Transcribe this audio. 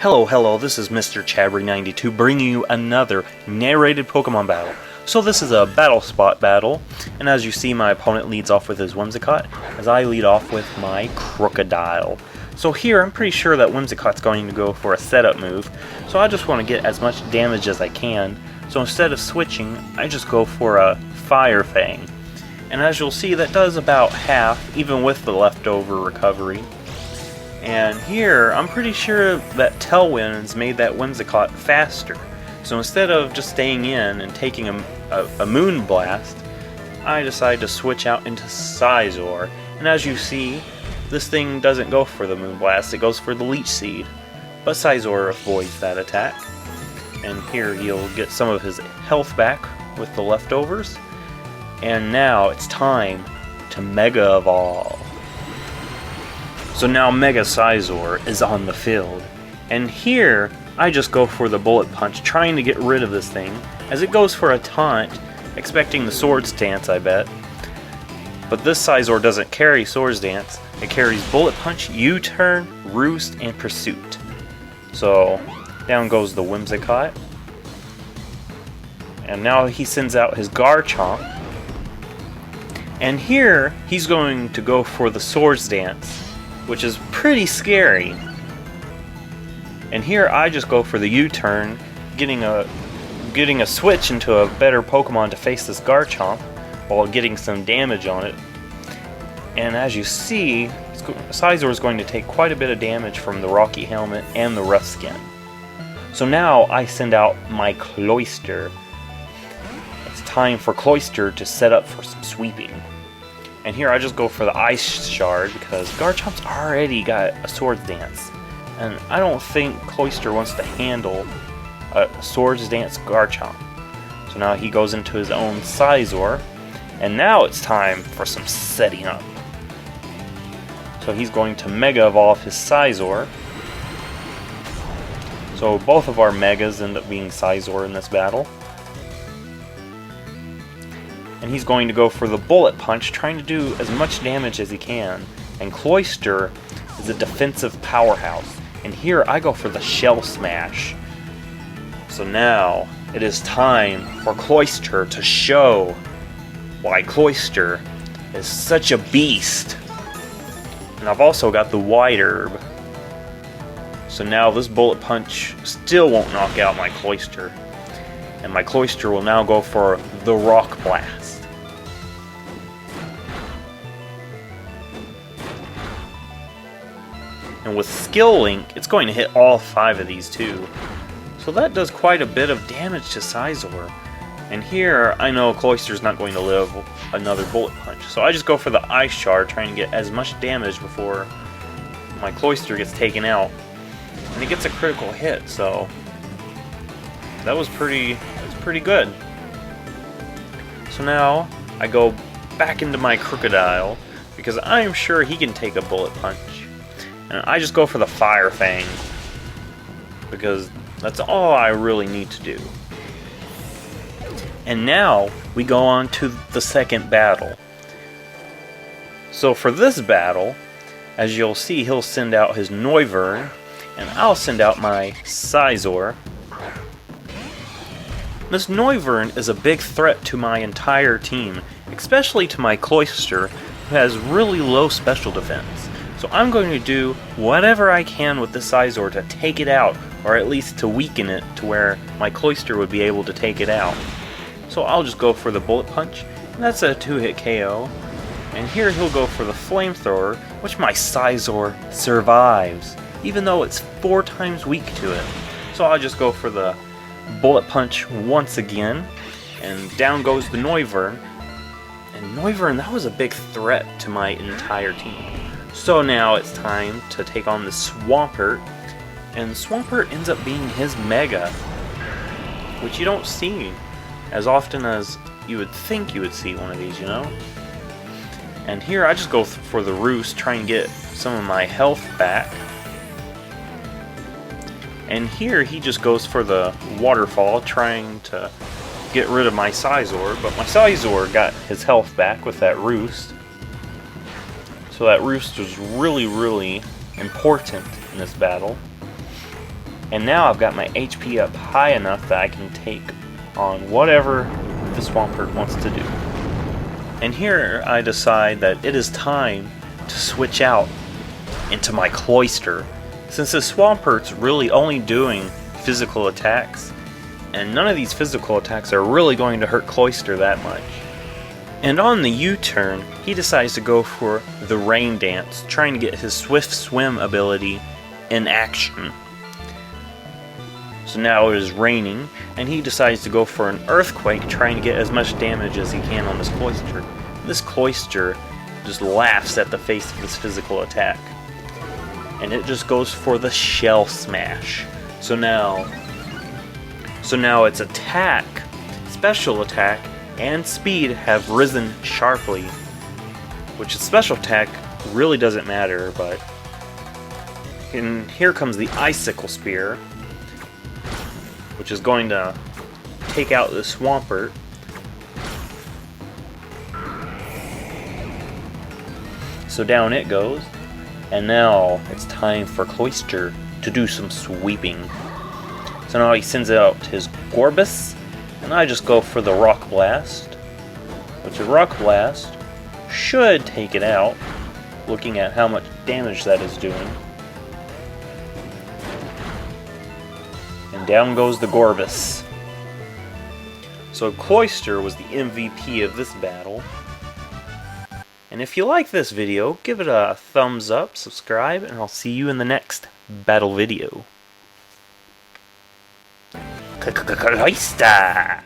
Hello, this is Mr. Chabry92 bringing you another narrated Pokemon battle. So this is a battle spot battle, and as you see my opponent leads off with his Whimsicott, as I lead off with my Crocodile. So here I'm pretty sure that Whimsicott's going to go for a setup move, so I just want to get as much damage as I can. So instead of switching, I just go for a Fire Fang. And as you'll see, that does about half, even with the leftover recovery. And here, I'm pretty sure that Tailwinds made that Whimsicott faster. So instead of just staying in and taking a Moon Blast, I decide to switch out into Scizor. And as you see, this thing doesn't go for the Moon Blast, it goes for the Leech Seed. But Scizor avoids that attack. And here he'll get some of his health back with the leftovers. And now it's time to Mega Evolve. So now Mega Scizor is on the field, and here I just go for the Bullet Punch, trying to get rid of this thing, as it goes for a taunt, expecting the Swords Dance, I bet. But this Scizor doesn't carry Swords Dance, it carries Bullet Punch, U-Turn, Roost, and Pursuit. So down goes the Whimsicott, and now he sends out his Garchomp, and here he's going to go for the Swords Dance, which is pretty scary. And here I just go for the U-turn, getting a switch into a better Pokemon to face this Garchomp while getting some damage on it. And as you see, Scizor is going to take quite a bit of damage from the Rocky Helmet and the Rough Skin. So now I send out my Cloyster. It's time for Cloyster to set up for some sweeping. And here I just go for the Ice Shard because Garchomp's already got a Swords Dance. And I don't think Cloyster wants to handle a Swords Dance Garchomp. So now he goes into his own Scizor. And now it's time for some setting up. So he's going to Mega Evolve his Scizor. So both of our Megas end up being Scizor in this battle. And he's going to go for the Bullet Punch, trying to do as much damage as he can. And Cloyster is a defensive powerhouse. And here I go for the Shell Smash. So now it is time for Cloyster to show why Cloyster is such a beast. And I've also got the White Herb. So now this Bullet Punch still won't knock out my Cloyster. And my Cloyster will now go for the Rock Blast. And with Skill Link, it's going to hit all 5 of these too. So that does quite a bit of damage to Scizor. And here, I know Cloyster's not going to live another Bullet Punch. So I just go for the Ice Shard, trying to get as much damage before my Cloyster gets taken out. And it gets a critical hit, so that's pretty good. So now, I go back into my Crocodile, because I am sure he can take a Bullet Punch. And I just go for the Fire Fang, because that's all I really need to do. And now, we go on to the second battle. So for this battle, as you'll see, he'll send out his Noivern, and I'll send out my Scizor. This Noivern is a big threat to my entire team, especially to my Cloyster, who has really low special defense. So I'm going to do whatever I can with this Scizor to take it out, or at least to weaken it to where my Cloyster would be able to take it out. So I'll just go for the Bullet Punch, and that's a 2-hit KO. And here he'll go for the Flamethrower, which my Scizor survives, even though it's 4 times weak to it. So I'll just go for the Bullet Punch once again, and down goes the Noivern. And Noivern, that was a big threat to my entire team. So now it's time to take on the Swampert, and Swampert ends up being his Mega, which you don't see as often as you would think you would see one of these, you know? And here I just go for the Roost, trying to get some of my health back. And here he just goes for the Waterfall, trying to get rid of my Scizor, but my Scizor got his health back with that Roost. So that Roost was really important in this battle. And now I've got my HP up high enough that I can take on whatever the Swampert wants to do. And here I decide that it is time to switch out into my Cloyster, since the Swampert's really only doing physical attacks, and none of these physical attacks are really going to hurt Cloyster that much. And on the U-turn, he decides to go for the Rain Dance, trying to get his Swift Swim ability in action. So now it is raining, and he decides to go for an Earthquake, trying to get as much damage as he can on this Cloyster. This Cloyster just laughs at the face of this physical attack, and it just goes for the Shell Smash. So now its attack, special attack, and speed have risen sharply, which its special attack really doesn't matter, but... And here comes the Icicle Spear, which is going to take out the Swampert. So down it goes, and now it's time for Cloyster to do some sweeping. So now he sends out his Gorbis, and I just go for the Rock Blast, which the Rock Blast should take it out, looking at how much damage that is doing. And down goes the Gorbis. So Cloyster was the MVP of this battle. And if you like this video, give it a thumbs up, subscribe, and I'll see you in the next battle video. Cloyster!